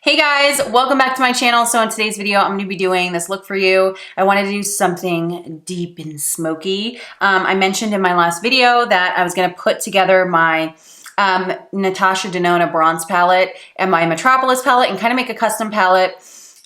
Hey guys, welcome back to my channel. So in today's video, I'm going to be doing this look for you. I wanted to do something deep and smoky. I mentioned in my last video that I was going to put together my Natasha Denona bronze palette and my Metropolis palette and kind of make a custom palette.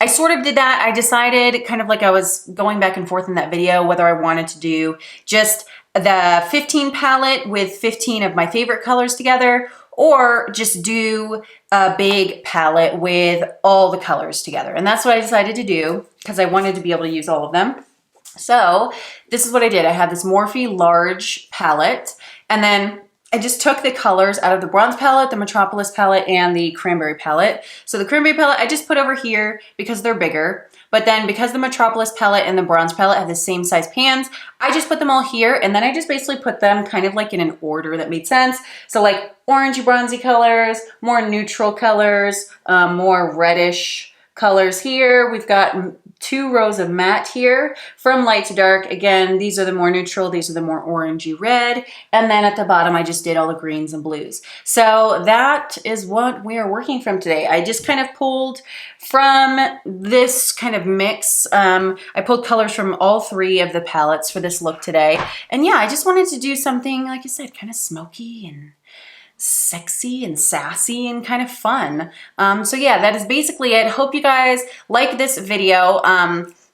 I sort of did that. I decided kind of like I was going back and forth in that video whether I wanted to do just the 15 palette with 15 of my favorite colors together, or just do a big palette with all the colors together. And that's what I decided to do because I wanted to be able to use all of them. So this is what I did. I had this Morphe large palette, and then I just took the colors out of the bronze palette, the Metropolis palette, and the cranberry palette. So the cranberry palette I just put over here because they're bigger. But then because the Metropolis palette and the bronze palette have the same size pans, I just put them all here, and then I just basically put them kind of like in an order that made sense. So like orangey bronzy colors, more neutral colors, more reddish colors here. We've got 2 rows of matte here from light to dark. Again, these are the more neutral, these are the more orangey red. And then at the bottom, I just did all the greens and blues. So that is what we are working from today. I just kind of pulled from this kind of mix. I pulled colors from all 3 of the palettes for this look today. And yeah, I just wanted to do something, like I said, kind of smoky and sexy and sassy and kind of fun. So yeah, that is basically it. Hope you guys like this video.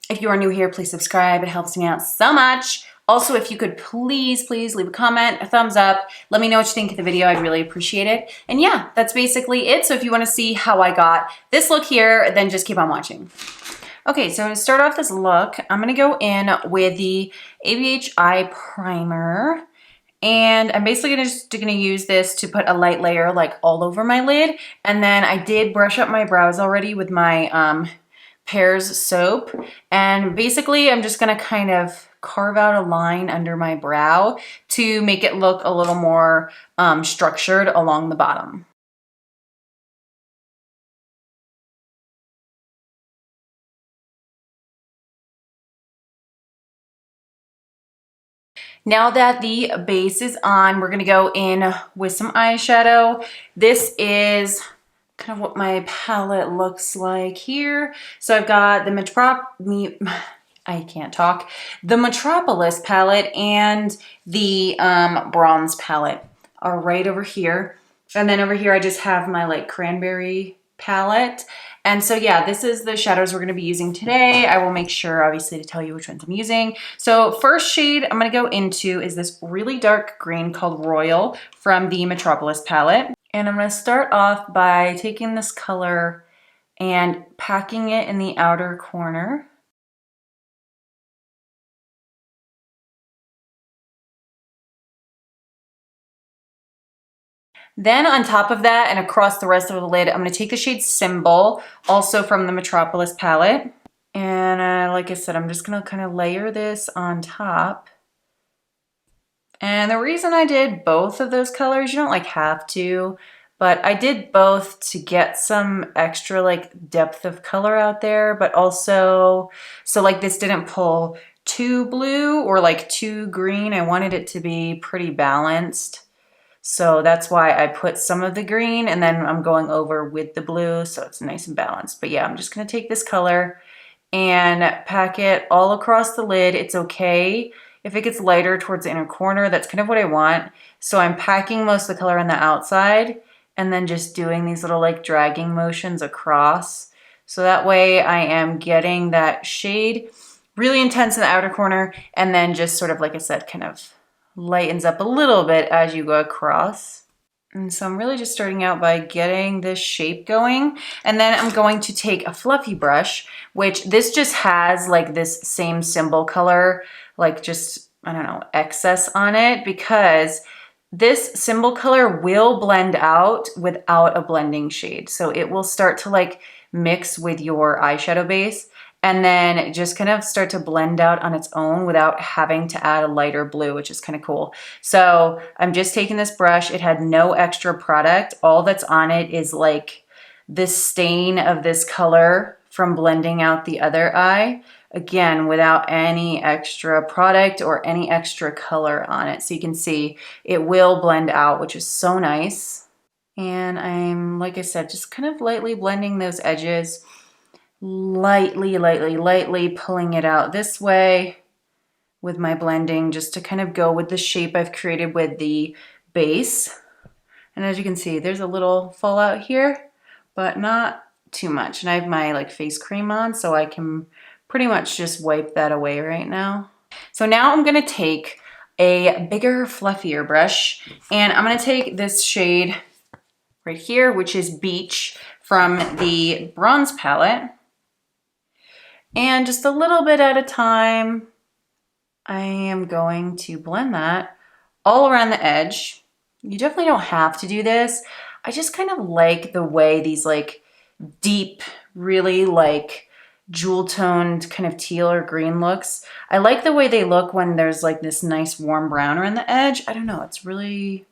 If you are new here, please subscribe. It helps me out so much. Also, if you could please leave a comment, a thumbs up. Let me know what you think of the video. I'd really appreciate it. And yeah, that's basically it. So if you want to see how I got this look here, then just keep on watching. Okay, so to start off this look, I'm going to go in with the ABH Eye Primer. And I'm basically just gonna use this to put a light layer like all over my lid. And then I did brush up my brows already with my Pears soap. And basically I'm just gonna kind of carve out a line under my brow to make it look a little more structured along the bottom. Now that the base is on, we're gonna go in with some eyeshadow. This is kind of what my palette looks like here. So I've got the the Metropolis palette and the bronze palette are right over here. And then over here, I just have my like cranberry palette. And so yeah, this is the shadows we're gonna be using today. I will make sure obviously to tell you which ones I'm using. So first shade I'm gonna go into is this really dark green called Royal from the Metropolis palette. And I'm gonna start off by taking this color and packing it in the outer corner. Then on top of that and across the rest of the lid, I'm going to take the shade Symbol, also from the Metropolis palette. And like I said, I'm just going to kind of layer this on top. And the reason I did both of those colors, you don't like have to, but I did both to get some extra like depth of color out there, but also, so like this didn't pull too blue or like too green. I wanted it to be pretty balanced. So that's why I put some of the green and then I'm going over with the blue so it's nice and balanced. But yeah, I'm just gonna take this color and pack it all across the lid. It's okay if it gets lighter towards the inner corner. That's kind of what I want. So I'm packing most of the color on the outside and then just doing these little like dragging motions across. So that way I am getting that shade really intense in the outer corner and then just sort of, like I said, kind of lightens up a little bit as you go across. And so I'm really just starting out by getting this shape going. And then I'm going to take a fluffy brush, which this just has like this same symbol color, like just, I don't know, excess on it, because this symbol color will blend out without a blending shade. So it will start to like mix with your eyeshadow base and then just kind of start to blend out on its own without having to add a lighter blue, which is kind of cool. So I'm just taking this brush. It had no extra product. All that's on it is like this stain of this color from blending out the other eye. Again, without any extra product or any extra color on it. So you can see it will blend out, which is so nice. And I'm, like I said, just kind of lightly blending those edges, lightly pulling it out this way with my blending, just to kind of go with the shape I've created with the base. And as you can see, there's a little fallout here, but not too much. And I have my like face cream on, so I can pretty much just wipe that away right now. So now I'm gonna take a bigger, fluffier brush, and I'm gonna take this shade right here, which is Beach from the bronze palette. And just a little bit at a time, I am going to blend that all around the edge. You definitely don't have to do this. I just kind of like the way these like deep, really like jewel toned kind of teal or green looks. I like the way they look when there's like this nice warm brown around the edge. I don't know, it's really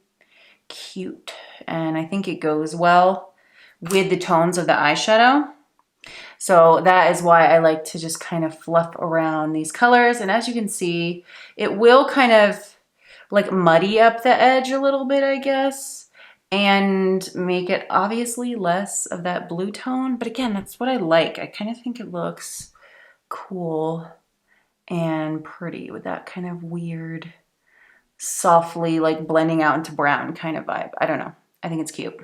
cute. And I think it goes well with the tones of the eyeshadow. So that is why I like to just kind of fluff around these colors. And as you can see, it will kind of like muddy up the edge a little bit, I guess, and make it obviously less of that blue tone. But again, that's what I like. I kind of think it looks cool and pretty with that kind of weird, softly like blending out into brown kind of vibe. I don't know. I think it's cute.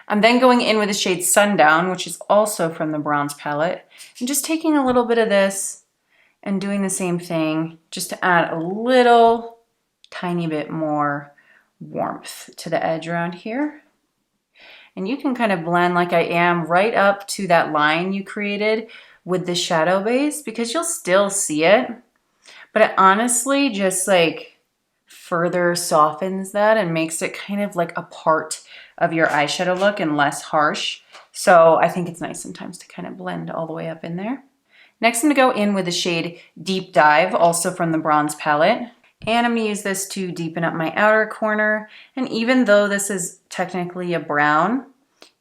I'm then going in with the shade Sundown, which is also from the bronze palette, and just taking a little bit of this and doing the same thing just to add a little tiny bit more warmth to the edge around here. And you can kind of blend like I am right up to that line you created with the shadow base, because you'll still see it, but it honestly just like further softens that and makes it kind of like a part of your eyeshadow look and less harsh. So I think it's nice sometimes to kind of blend all the way up in there. Next, I'm gonna go in with the shade Deep Dive, also from the bronze palette. And I'm gonna use this to deepen up my outer corner. And even though this is technically a brown,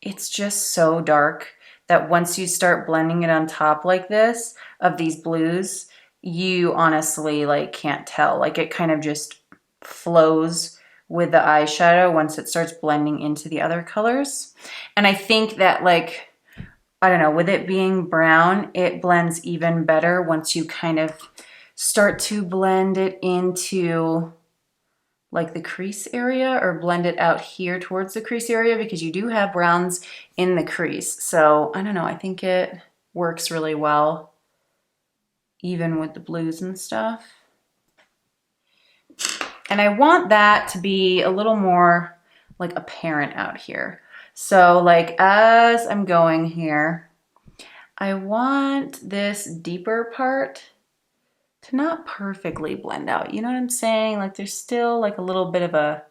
it's just so dark that once you start blending it on top like this of these blues, you honestly like can't tell. Like it kind of just flows with the eyeshadow once it starts blending into the other colors. And I think that like, I don't know, with it being brown, it blends even better once you kind of start to blend it into like the crease area, or blend it out here towards the crease area, because you do have browns in the crease. So I don't know, I think it works really well even with the blues and stuff. And I want that to be a little more like apparent out here. So like as I'm going here, I want this deeper part to not perfectly blend out. You know what I'm saying? Like there's still like a little bit of a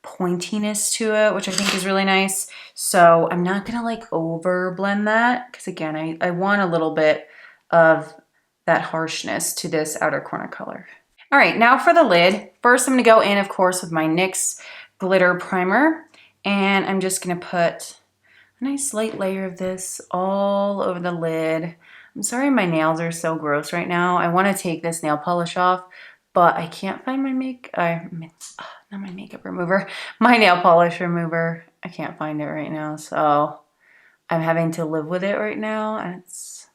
pointiness to it, which I think is really nice. So I'm not gonna like over blend that, because again, I want a little bit of that harshness to this outer corner color. All right, now for the lid. First, I'm gonna go in, of course, with my NYX glitter primer, and I'm just gonna put a nice light layer of this all over the lid. I'm sorry my nails are so gross right now. I wanna take this nail polish off, but I can't find my not my makeup remover, my nail polish remover. I can't find it right now, so I'm having to live with it right now, and it's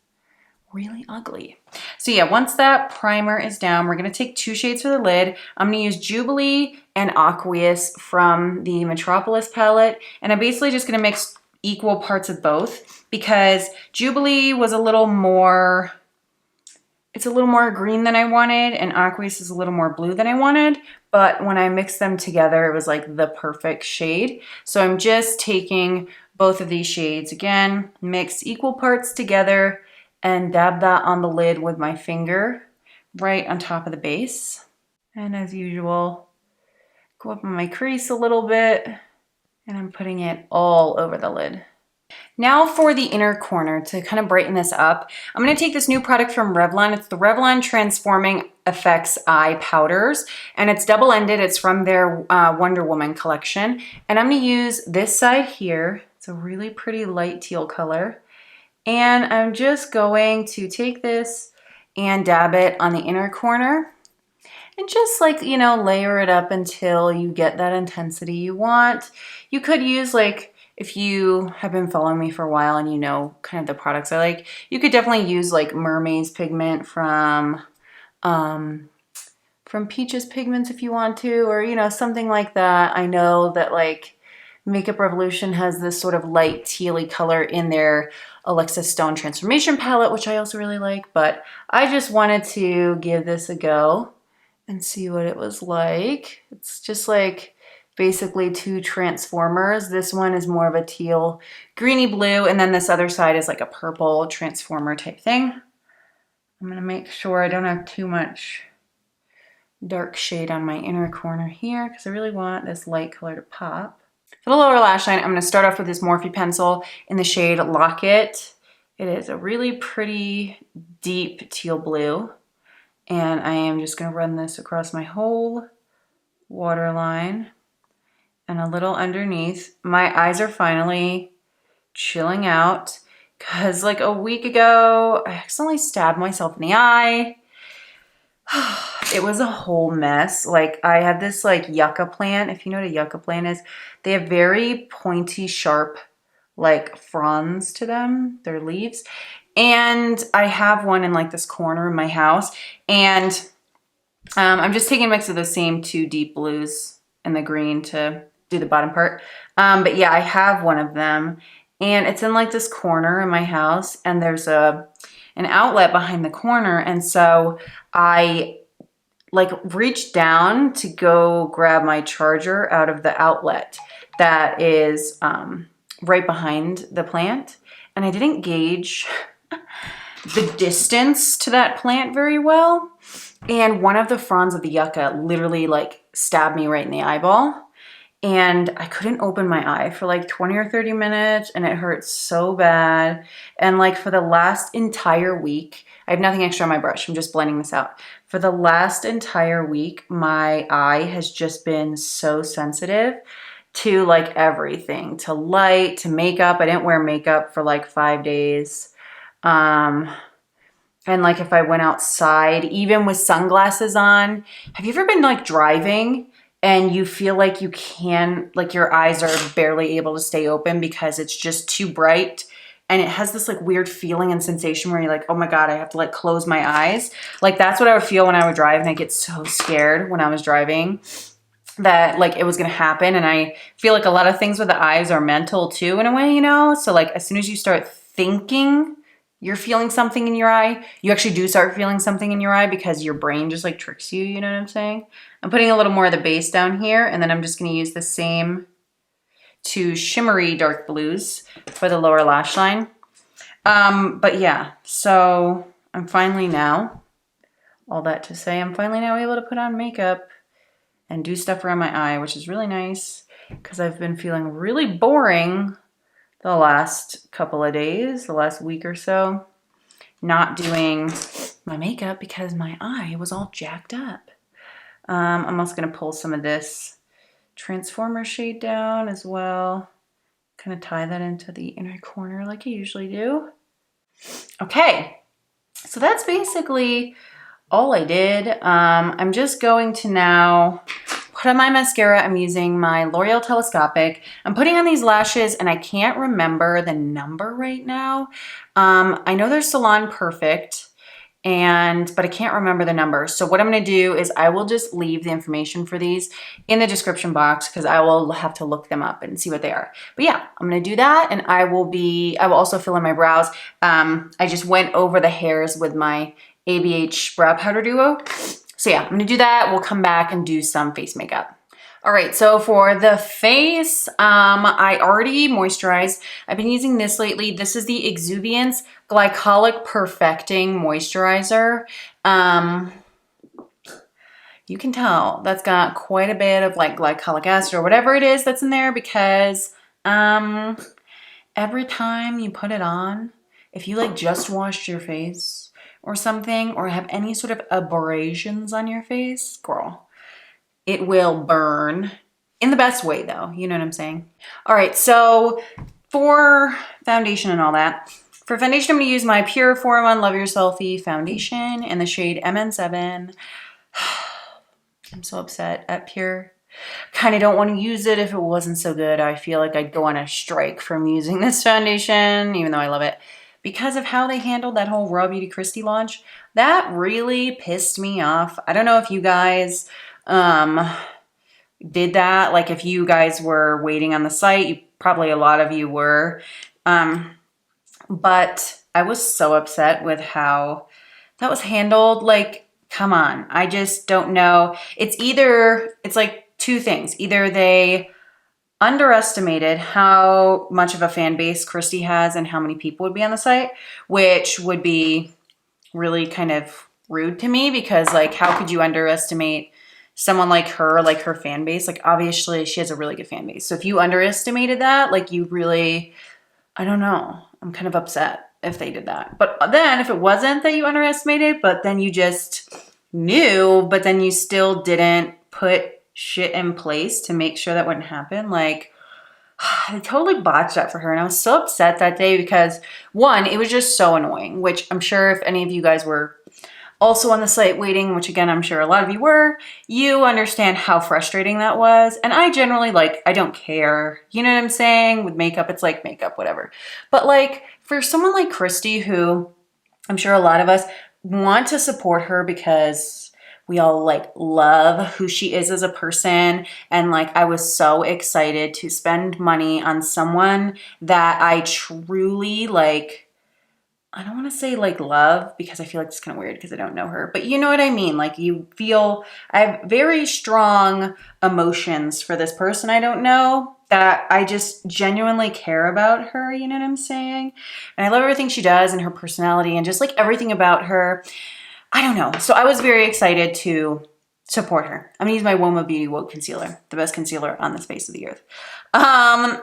really ugly. So yeah, once that primer is down, we're gonna take two shades for the lid. I'm gonna use Jubilee and Aqueous from the Metropolis palette, and I'm basically just gonna mix equal parts of both, because Jubilee was a little more, it's a little more green than I wanted, and Aqueous is a little more blue than I wanted, but when I mixed them together, it was like the perfect shade. So I'm just taking both of these shades again, mix equal parts together, and dab that on the lid with my finger right on top of the base. And as usual, go up on my crease a little bit, and I'm putting it all over the lid. Now for the inner corner, to kind of brighten this up, I'm gonna take this new product from Revlon. It's the Revlon Transforming Effects Eye Powders, and it's double-ended. It's from their Wonder Woman collection. And I'm gonna use this side here. It's a really pretty light teal color. And I'm just going to take this and dab it on the inner corner. and just like, you know, layer it up until you get that intensity you want. You could use, like, if you have been following me for a while and you know kind of the products I like, you could definitely use like Mermaid's pigment from Peaches Pigments if you want to, or, you know, something like that. I know that like Makeup Revolution has this sort of light tealy color in their Alexa Stone Transformation palette, which I also really like, but I just wanted to give this a go and see what it was like. It's just like basically two transformers. This one is more of a teal greeny blue, and then this other side is like a purple transformer type thing. I'm gonna make sure I don't have too much dark shade on my inner corner here because I really want this light color to pop. For the lower lash line, I'm going to start off with this Morphe pencil in the shade Locket. It is a really pretty deep teal blue, and I am just going to run this across my whole waterline and a little underneath. My eyes are finally chilling out because like a week ago, I accidentally stabbed myself in the eye. It was a whole mess. Like I have this like yucca plant. If you know what a yucca plant is, they have very pointy, sharp, like fronds to them, their leaves. And I have one in like this corner of my house. And I'm just taking a mix of the same two deep blues and the green to do the bottom part. But yeah, I have one of them and it's in like this corner in my house, and there's an outlet behind the corner. And so I like reached down to go grab my charger out of the outlet that is right behind the plant. And I didn't gauge the distance to that plant very well. And one of the fronds of the yucca literally like stabbed me right in the eyeball. And I couldn't open my eye for like 20 or 30 minutes, and it hurt so bad. And like for the last entire week, I have nothing extra on my brush. I'm just blending this out. For the last entire week, my eye has just been so sensitive to like everything, to light, to makeup. I didn't wear makeup for like 5 days. And like if I went outside, even with sunglasses on, have you ever been like driving and you feel like you can, like your eyes are barely able to stay open because it's just too bright? And it has this like weird feeling and sensation where you're like, oh my God, I have to like close my eyes. Like that's what I would feel when I would drive, and I get so scared when I was driving that like it was gonna happen. And I feel like a lot of things with the eyes are mental too in a way, you know? So like as soon as you start thinking you're feeling something in your eye, you actually do start feeling something in your eye because your brain just like tricks you, you know what I'm saying? I'm putting a little more of the base down here, and then I'm just gonna use the same two shimmery dark blues for the lower lash line. But yeah, so I'm finally now, all that to say, I'm finally now able to put on makeup and do stuff around my eye, which is really nice because I've been feeling really boring the last couple of days, the last week or so, not doing my makeup because my eye was all jacked up. I'm also gonna pull some of this transformer shade down as well. Kind of tie that into the inner corner like I usually do. Okay, so that's basically all I did. I'm just going to now put on my mascara. I'm using my L'Oreal Telescopic. I'm putting on these lashes and I can't remember the number right now. I know they're Salon Perfect, but I can't remember the number. So what I'm gonna do is I will just leave the information for these in the description box because I will have to look them up and see what they are. But yeah, I'm gonna do that, and I will also fill in my brows. I just went over the hairs with my ABH Brow Powder Duo. So yeah, I'm gonna do that. We'll come back and do some face makeup. All right, so for the face, I already moisturized. I've been using this lately. This is the Exuviance Glycolic Perfecting Moisturizer. You can tell that's got quite a bit of like glycolic acid or whatever it is that's in there because every time you put it on, if you like just washed your face or something or have any sort of abrasions on your face, girl, it will burn in the best way though. You know what I'm saying? All right, so for foundation and all that, for foundation, I'm gonna use my Pure 4-in-1 Love Your Selfie foundation in the shade MN7. I'm so upset at Pure. Kind of don't want to use it if it wasn't so good. I feel like I'd go on a strike from using this foundation, even though I love it. Because of how they handled that whole Raw Beauty Kristi launch, that really pissed me off. I don't know if you guys did that. Like if you guys were waiting on the site, probably a lot of you were. But I was so upset with how that was handled. Like, come on. I just don't know. It's like two things. Either they underestimated how much of a fan base Kristi has and how many people would be on the site, which would be really kind of rude to me because like, how could you underestimate someone like her fan base? Like obviously she has a really good fan base. So if you underestimated that, like you really, I don't know. I'm kind of upset if they did that. But then if it wasn't that you underestimated, but then you just knew, but then you still didn't put shit in place to make sure that wouldn't happen. Like, I totally botched that for her. And I was so upset that day because one, it was just so annoying, which I'm sure if any of you guys were also on the site waiting, which again, I'm sure a lot of you were, you understand how frustrating that was. And I generally like, I don't care. You know what I'm saying? With makeup, it's like makeup, whatever. But like for someone like Kristi, who I'm sure a lot of us want to support her because we all like love who she is as a person. And like, I was so excited to spend money on someone that I truly like, I don't want to say like love because I feel like it's kind of weird because I don't know her, but you know what I mean? Like you feel, I have very strong emotions for this person I don't know that I just genuinely care about her, you know what I'm saying? And I love everything she does and her personality and just like everything about her. I don't know. So I was very excited to support her. I'm gonna use my UOMA Beauty Woke Concealer, the best concealer on the face of the earth.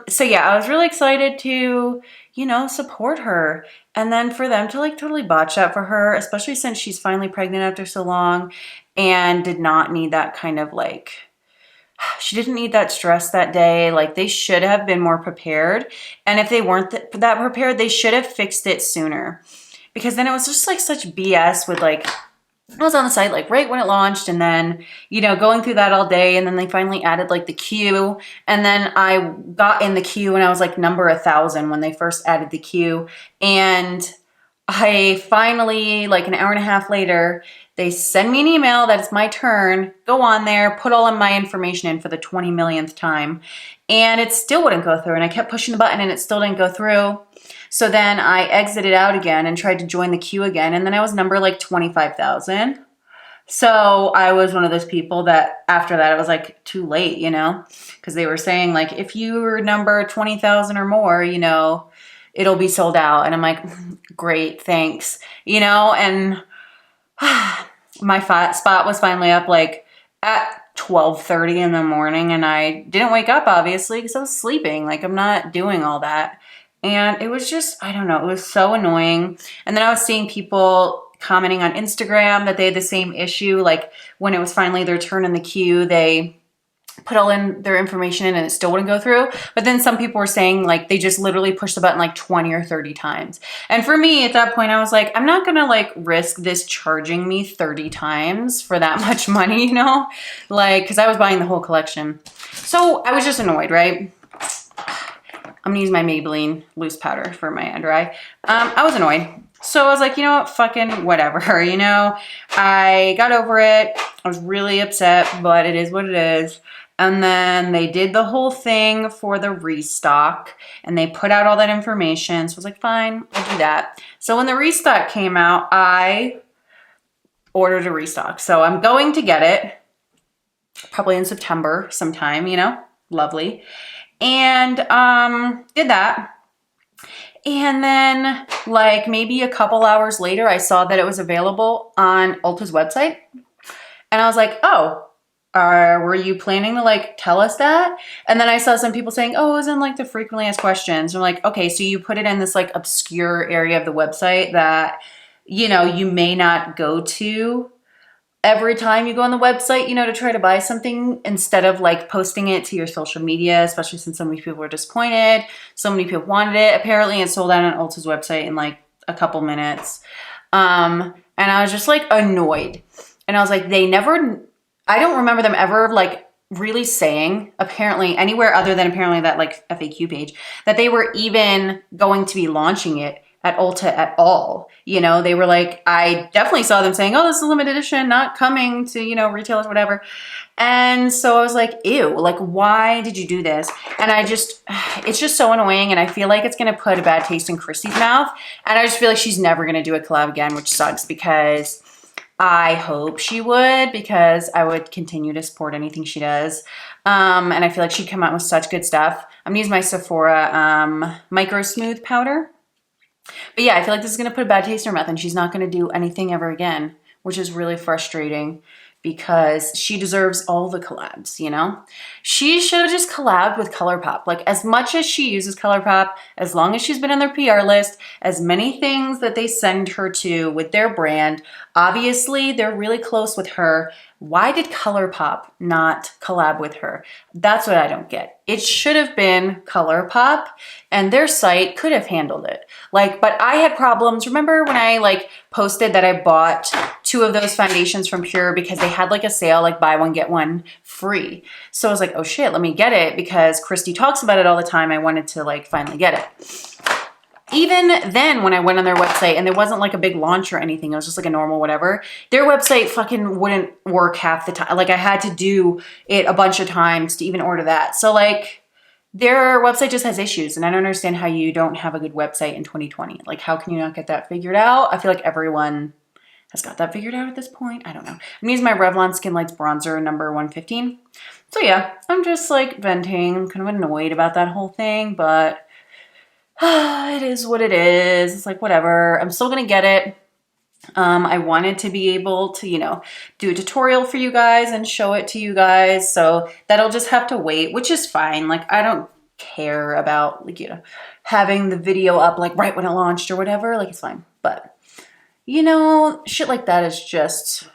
So yeah, I was really excited to, you know, support her. And then for them to like totally botch that for her, especially since she's finally pregnant after so long and did not need that kind of like, she didn't need that stress that day. Like they should have been more prepared. And if they weren't that prepared, they should have fixed it sooner. Because then it was just like such BS with like, I was on the site like right when it launched and then, you know, going through that all day and then they finally added like the queue and then I got in the queue and I was like number 1,000 when they first added the queue and I finally like an hour and a half later, they send me an email that it's my turn, go on there, put all of my information in for the 20 millionth time and it still wouldn't go through and I kept pushing the button and it still didn't go through. So then I exited out again and tried to join the queue again. And then I was number like 25,000. So I was one of those people that after that, it was like too late, you know, because they were saying like, if you were number 20,000 or more, you know, it'll be sold out. And I'm like, great, thanks. You know, and my spot was finally up like at 12:30 in the morning. And I didn't wake up obviously because I was sleeping. Like I'm not doing all that. And it was just, I don't know, it was so annoying. And then I was seeing people commenting on Instagram that they had the same issue. Like when it was finally their turn in the queue, they put all in their information in and it still wouldn't go through. But then some people were saying like they just literally pushed the button like 20 or 30 times. And for me at that point, I was like, I'm not going to like risk this charging me 30 times for that much money, you know, like, because I was buying the whole collection. So I was just annoyed, right? I'm gonna use my Maybelline loose powder for my under eye. I was annoyed. So I was like, you know what, fucking whatever, you know? I got over it. I was really upset, but it is what it is. And then they did the whole thing for the restock and they put out all that information. So I was like, fine, I'll do that. So when the restock came out, I ordered a restock. So I'm going to get it probably in September sometime, you know, lovely. And did that. And then like maybe a couple hours later, I saw that it was available on Ulta's website. And I was like, oh, were you planning to like tell us that? And then I saw some people saying, oh, it was in like the frequently asked questions. I'm like, okay, so you put it in this like obscure area of the website that, you know, you may not go to every time you go on the website, you know, to try to buy something instead of like posting it to your social media, especially since so many people were disappointed. So many people wanted it. Apparently it sold out on Ulta's website in like a couple minutes. And I was just like annoyed. And I was like, they never I don't remember them ever like really saying, apparently anywhere other than apparently that like FAQ page, that they were even going to be launching it at Ulta at all. You know, they were like, I definitely saw them saying, oh, this is a limited edition, not coming to, you know, retailers, whatever. And so I was like, ew, like, why did you do this? And I just, it's just so annoying. And I feel like it's going to put a bad taste in Christy's mouth. And I just feel like she's never going to do a collab again, which sucks because I hope she would, because I would continue to support anything she does. And I feel like she'd come out with such good stuff. I'm gonna use my Sephora Micro Smooth Powder. But yeah, I feel like this is gonna put a bad taste in her mouth and she's not gonna do anything ever again, which is really frustrating because she deserves all the collabs, you know? She should have just collabed with ColourPop. Like, as much as she uses ColourPop, as long as she's been on their PR list, as many things that they send her to with their brand, obviously they're really close with her. Why did ColourPop not collab with her? That's what I don't get. It should have been ColourPop and their site could have handled it. Like, but I had problems. Remember when I like posted that I bought 2 of those foundations from Pure because they had like a sale, like buy one, get one free. So I was like, oh shit, let me get it because Christy talks about it all the time. I wanted to like finally get it. Even then, when I went on their website and there wasn't like a big launch or anything, it was just like a normal whatever, their website fucking wouldn't work half the time. Like, I had to do it a bunch of times to even order that. So like, their website just has issues, and I don't understand how you don't have a good website in 2020. Like, how can you not get that figured out? I feel like everyone has got that figured out at this point. I don't know. I'm using my Revlon Skin Lights Bronzer number 115. So yeah, I'm just like venting. I'm kind of annoyed about that whole thing, but it is what it is. It's like, whatever. I'm still gonna get it. I wanted to be able to, you know, do a tutorial for you guys and show it to you guys. So that'll just have to wait, which is fine. Like, I don't care about, like, you know, having the video up like right when it launched or whatever. Like, it's fine. But, you know, shit like that is just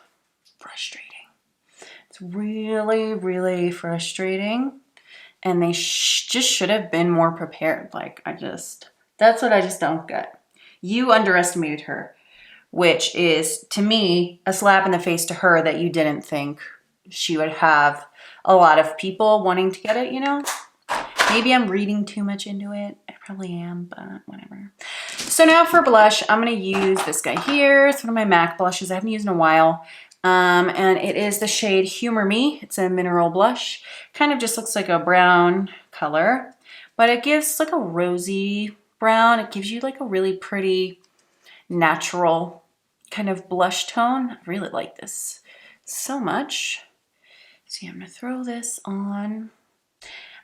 frustrating. It's really, really frustrating. And they just should have been more prepared. Like, that's what I just don't get. You underestimated her, which is, to me, a slap in the face to her that you didn't think she would have a lot of people wanting to get it, you know? Maybe I'm reading too much into it. I probably am, but whatever. So now for blush, I'm gonna use this guy here. It's one of my MAC blushes I haven't used in a while. And it is the shade Humor Me. It's a mineral blush. Kind of just looks like a brown color, but it gives like a rosy brown. It gives you like a really pretty natural kind of blush tone. I really like this so much. So yeah, I'm gonna throw this on.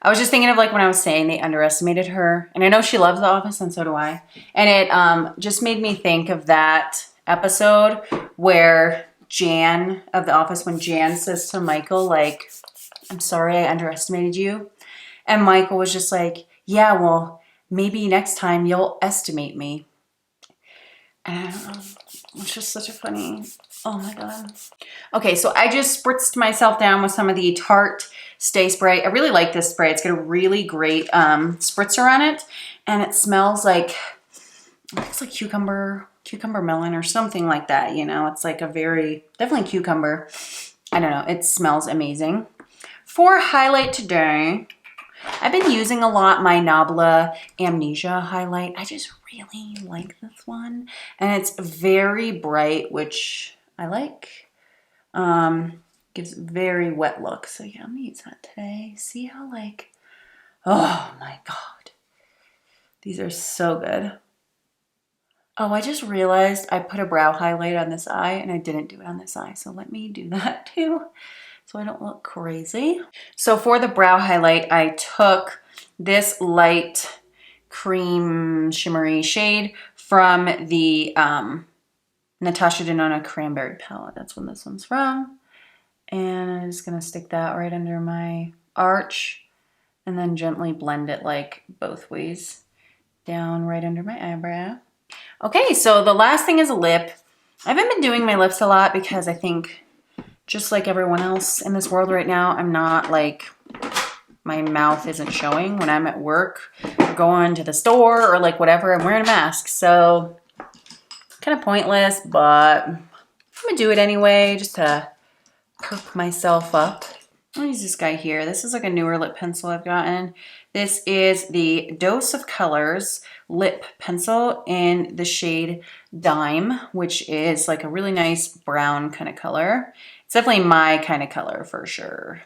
I was just thinking of like when I was saying they underestimated her, and I know she loves The Office and so do I. And it just made me think of that episode where Jan of The Office, when Jan says to Michael, like, I'm sorry I underestimated you. And Michael was just like, yeah, well, maybe next time you'll estimate me. And I don't know, it's just such a funny, oh my God. Okay, so I just spritzed myself down with some of the Tarte Stay Spray. I really like this spray. It's got a really great spritzer on it. And it smells like, it's like cucumber melon or something like that, you know? It's like a very, definitely cucumber. I don't know, it smells amazing. For highlight today, I've been using a lot my NABLA Amnesia highlight. I just really like this one. And it's very bright, which I like. Gives very wet look. So yeah, I'm gonna use that today. See how like, oh my God. These are so good. Oh, I just realized I put a brow highlight on this eye and I didn't do it on this eye. So let me do that too, so I don't look crazy. So for the brow highlight, I took this light cream shimmery shade from the Natasha Denona Cranberry palette. That's what this one's from. And I'm just gonna stick that right under my arch and then gently blend it like both ways down right under my eyebrow. Okay, so the last thing is a lip. I haven't been doing my lips a lot because I think just like everyone else in this world right now, I'm not like, my mouth isn't showing when I'm at work or going to the store or like whatever. I'm wearing a mask, so kind of pointless, but I'm gonna do it anyway just to perk myself up. I'll use this guy here. This is like a newer lip pencil I've gotten. This is the Dose of Colors lip pencil in the shade Dime, which is like a really nice brown kind of color. It's definitely my kind of color for sure.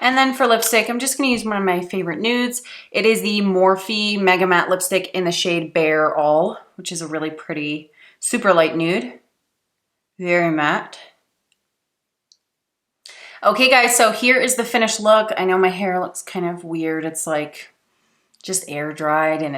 And then for lipstick, I'm just gonna use one of my favorite nudes. It is the Morphe Mega Matte lipstick in the shade Bare All, which is a really pretty, super light nude. Very matte. Okay guys, so here is the finished look. I know my hair looks kind of weird. It's like just air dried and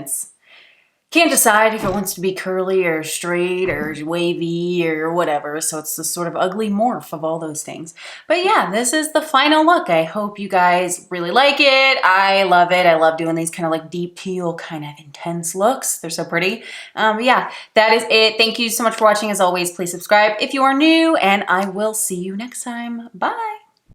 can't decide if it wants to be curly or straight or wavy or whatever. So it's this sort of ugly morph of all those things. But yeah, this is the final look. I hope you guys really like it. I love it. I love doing these kind of like deep teal, kind of intense looks. They're so pretty. Yeah, that is it. Thank you so much for watching. As always, please subscribe if you are new, and I will see you next time. Bye.